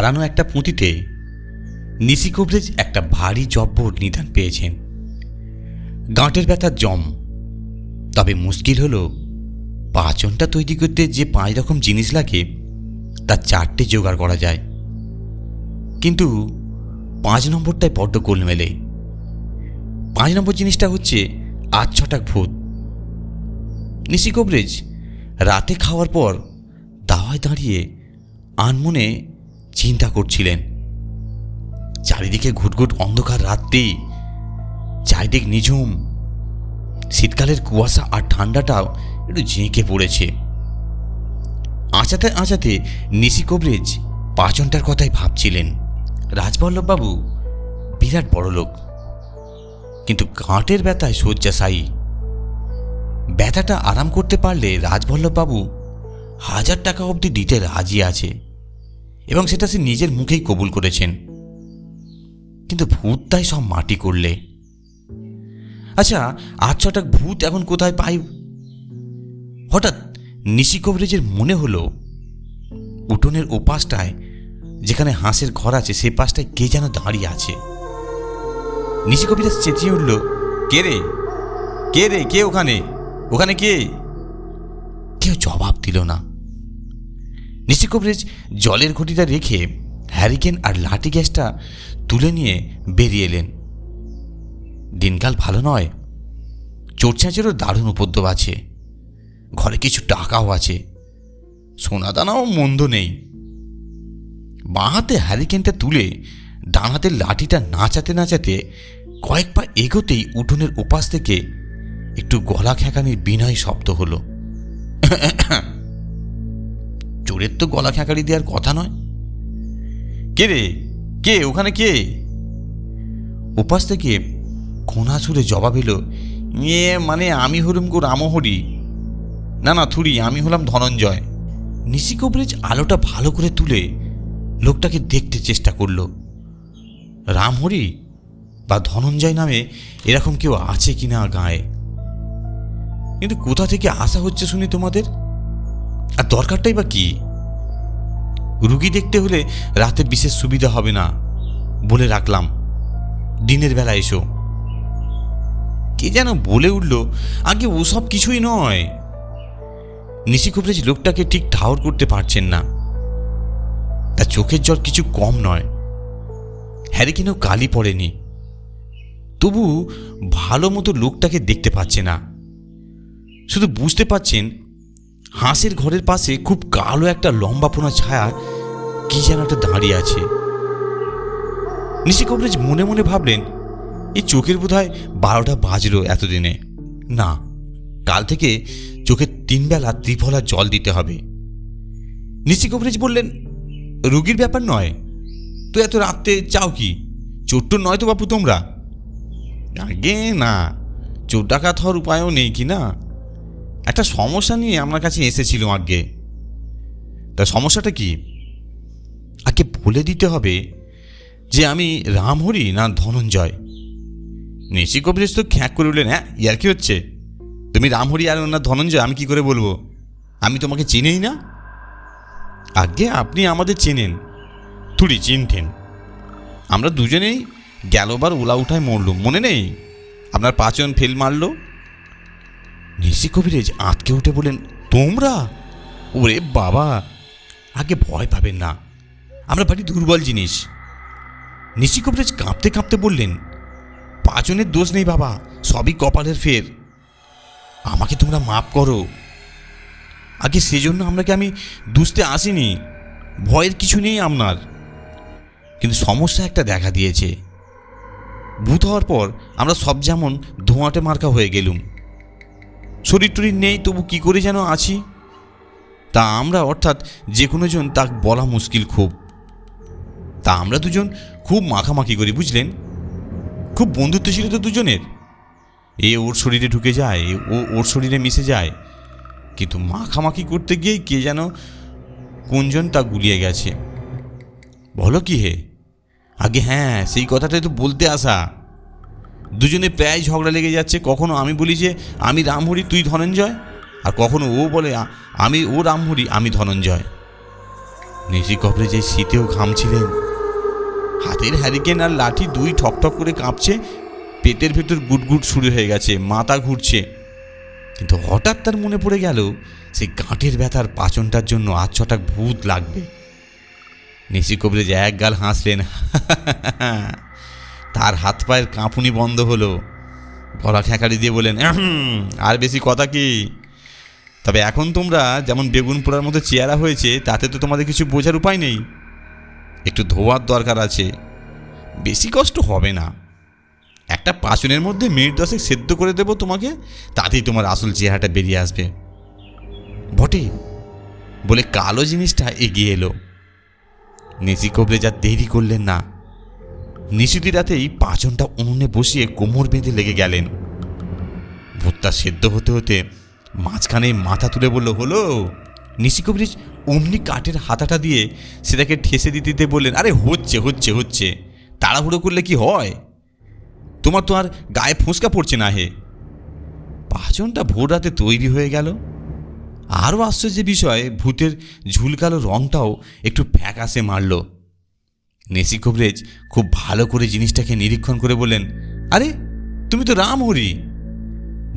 হারানো একটা পুঁতিতে নিশি কবরেজ একটা ভারী জব্বর নিদান পেয়েছেন। গাঁটের ব্যথার জম। তবে মুশকিল হলো পাচনটা তৈরি করতে যে 5 রকম জিনিস লাগে তার 4টে জোগাড় করা যায়, কিন্তু 5 নম্বরটায় বড্ড গোলমেলে। 5 নম্বর জিনিসটা হচ্ছে 8-6টা ভূত। নিশি কবরেজ রাতে খাওয়ার পর দাওয়ায় দাঁড়িয়ে আনমনে চিন্তা করছিলেন। চারিদিকে ঘুটঘুট অন্ধকার রাত্রি, চারিদিক নিঝুম। শীতকালের কুয়াশা আর ঠান্ডাটাও একটু ঝেঁকে পড়েছে। আঁচাতে আঁচাতে নিশি কবরেজ পাচনটার কথাই ভাবছিলেন। রাজবল্লভবাবু বিরাট বড় লোক, কিন্তু গাঁটের ব্যথায় শয্যাশায়ী। ব্যথাটা আরাম করতে পারলে রাজবল্লভবাবু 1000 টাকা অবধি দিতে রাজি আছে, এবং সেটা সে নিজের মুখেই কবুল করেছেন। কিন্তু ভূতটাই সব মাটি করলে। আচ্ছা, 8-6টা ভূত এখন কোথায় পাই? হঠাৎ নিশি কবরেজের মনে হলো উঠোনের ওপাশটায়, যেখানে হাঁসের ঘর আছে, সে পাশটায় কে যেন দাঁড়িয়ে আছে। নিশি কবরেজ চেঁচিয়ে উঠল, কে রে, কে রে, কে ওখানে, ওখানে কে? কেউ জবাব দিল না। নিশি কবরেজ জলের ঘটিটা রেখে হ্যারিকেন আর লাঠি গ্যাসটা তুলে নিয়ে বেরিয়ে এলেন। দিনকাল ভালো নয়। চোরছাঁচেরও দারুণ উপদ্রব আছে। ঘরে কিছু টাকাও আছে, সোনাদানাও মন্দ নেই। বাঁ হাতে হ্যারিকেনটা তুলে ডান হাতের লাঠিটা নাচাতে নাচাতে কয়েক পা এগোতেই উঠোনের ওপাশ থেকে একটু গলা খ্যাঁকানির বিনয় শব্দ হলো। চোরের তো গলা খ্যাঁকারি দেওয়ার কথা নয়। কে রে, কে ওখানে, কে? ওপাশ থেকে কোনা সুরে জবাব এলো, মানে আমি হলুম গো রামহরি। না থুড়ি, আমি হলাম ধনঞ্জয়। নিশি কবরেজ আলোটা ভালো করে তুলে লোকটাকে দেখতে চেষ্টা করল। রামহরি বা ধনঞ্জয় নামে এরকম কেউ আছে কিনা গায়ে? কিন্তু কোথা থেকে আসা হচ্ছে শুনি তোমাদের? আর দরকারটাই বা কি? রুগী দেখতে হলে রাতে বিশেষ সুবিধা হবে না, বলে রাখলাম, দিনের বেলা এসো। কে যেন বলে উঠল, আগে ওসব কিছুই নয়। নিশি কবরেজ লোকটাকে ঠিক ঠাউর করতে পারছেন না। তার চোখের জল কিছু কম নয়, হ্যারিকেনও কালি পড়েনি, তবু ভালো মতো লোকটাকে দেখতে পাচ্ছে না। শুধু বুঝতে পারছেন হাঁসের ঘরের পাশে খুব কালো একটা লম্বা পোনা ছায়া কি যেন একটা দাঁড়িয়ে আছে। নিশি কবরেজ মনে মনে ভাবলেন, এই চোখের বোধহয় 12টা বাজলো এতদিনে। না, কাল থেকে চোখে 3 বেলা ত্রিফলা জল দিতে হবে। নিশি কবরেজ বললেন, রুগীর ব্যাপার নয় তো, এত রাত্রে চাও কি? চোট্ট নয় তো বাপু তোমরা? আগে না, চোর ডাকাত হওয়ার উপায়ও নেই কি না? একটা সমস্যা নিয়ে আমার কাছে এসেছিল আগে। তা সমস্যাটা কি? আগে বলে দিতে হবে যে আমি রামহরি না ধনঞ্জয়। নিশি কবরেজ তো খ্যাঁক করে উঠলেন, হ্যাঁ ইয়ার কি হচ্ছে? তুমি রামহরি আর না ধনঞ্জয়, আমি কি করে বলবো? আমি তোমাকে চিনেই না। আগে আপনি আমাদের চেনেন, থুড়ি চিনতেন। আমরা দুজনেই গেলবার ওলা উঠায় মরলুম, মনে নেই? আপনার পাচন ফেল মারল। নিশি কবরেজ আঁতকে উঠে বলেন, তোমরা? ওরে বাবা, আগে ভয় পাবেন না, আমরা বাড়ি দুর্বল জিনিস। নিশি কবরেজ কাঁপতে কাঁপতে বললেন, পাচনের দোষ নেই বাবা, সবই কপালের ফের। আমাকে তোমরা মাপ করো। আগে সেজন্য আপনাকে আমি দুষতে আসিনি, ভয়ের কিছু নেই আপনার। কিন্তু সমস্যা একটা দেখা দিয়েছে। ভূত হওয়ার পর আমরা সব যেমন ধোঁয়াটে মার্কা হয়ে গেলুম। শরীর টরীর নেই, তবু কি করে যেন আছি। তা আমরা, অর্থাৎ যে কোনো জন, তা বলা মুশকিল খুব। তা আমরা দুজন খুব মাখামাখি করি, বুঝলেন? খুব বন্ধুত্ব ছিল তো দুজনের। এ ওর শরীরে ঢুকে যায়, ও ওর শরীরে মিশে যায়, কিন্তু মাখামাখি করতে গিয়েই কে যেন কোনজন তা গুলিয়ে গেছে। বলো কি হে? আগে হ্যাঁ, সেই কথাটাই তো বলতে আসা। দুজনে প্রায় ঝগড়া লেগে যাচ্ছে। কখনো আমি বলি যে আমি রামহরি, তুই ধনঞ্জয়, আর কখনো ও বলে ও রামহরি, আমি ধনঞ্জয়। নেশি কবরেজ এই শীতেও ঘামছিলেন। হাতের হ্যারিকেন আর লাঠি দুই ঠকঠক করে কাঁপছে, পেটের ভেতর গুটগুট শুরু হয়ে গেছে, মাথা ঘুরছে। কিন্তু হঠাৎ তার মনে পড়ে গেল সেই গাঁটের ব্যথার পাচনটার জন্য আজ ছটাক ভূত লাগবে। নেশি কবরেজ এক গাল হাসলেন। তার হাত পায়ের কাঁপুনি বন্ধ হলো। গলা খ্যাঁকারি দিয়ে বলেন, আর বেশি কথা কি? তবে এখন তোমরা যেমন বেগুন পোড়ার মতো চেহারা হয়েছে, তাতে তো তোমাদের কিছু বোঝার উপায় নেই। একটু ধোয়ার দরকার আছে, বেশি কষ্ট হবে না। একটা পাচনের মধ্যে মিনিট 10 সেদ্ধ করে দেবো তোমাকে, তাতেই তোমার আসল চেহারাটা বেরিয়ে আসবে। বটে বলে কালো জিনিসটা এগিয়ে এলো। নেশি কবরেজ আর দেরি করলেন না। নিশুতি রাতেই পাচনটা উনুনে বসিয়ে কোমর বেঁধে লেগে গেলেন। ভুট্টা সেদ্ধ হতে হতে মাঝখানে মাথা তুলে বলল, হলো? নিশি কবরেজ অমনি কাঠের হাতাটা দিয়ে সেটাকে ঠেসে দিতে দিতে বললেন, আরে হচ্ছে হচ্ছে হচ্ছে, তাড়াহুড়ো করলে কি হয়? তোমার তো আর গায়ে ফোঁসকা পড়ছে না হে। পাচনটা ভোর রাতে তৈরি হয়ে গেল। আরও আশ্চর্যের বিষয়, ভূতের ঝুলকালো রংটাও একটু ফ্যাকাশে মারল। নেশি কবরেজ খুব ভালো করে জিনিসটাকে নিরীক্ষণ করে বললেন, আরে তুমি তো রামহরি।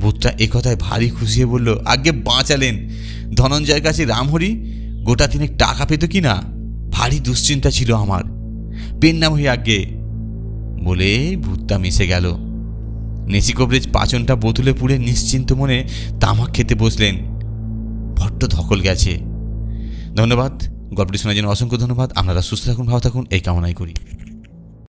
ভূতটা একথায় ভারী খুশি হয়ে বলল, আগে বাঁচালেন। ধনঞ্জয়ের কাছে রামহরি গোটা 3 টাকা পেত কি না, ভারী দুশ্চিন্তা ছিল আমার। পেন নাম হয়ে আগে বলে ভূতটা মিশে গেল। নেশি কবরেজ পাচনটা বোতলে পুড়ে নিশ্চিন্ত মনে তামাক খেতে বসলেন। বড্ড ধকল গেছে। ধন্যবাদ, গল্পটি শোনার জন্য অসংখ্য ধন্যবাদ। আপনারা সুস্থ থাকুন, ভালো থাকুন, এই কামনাই করি।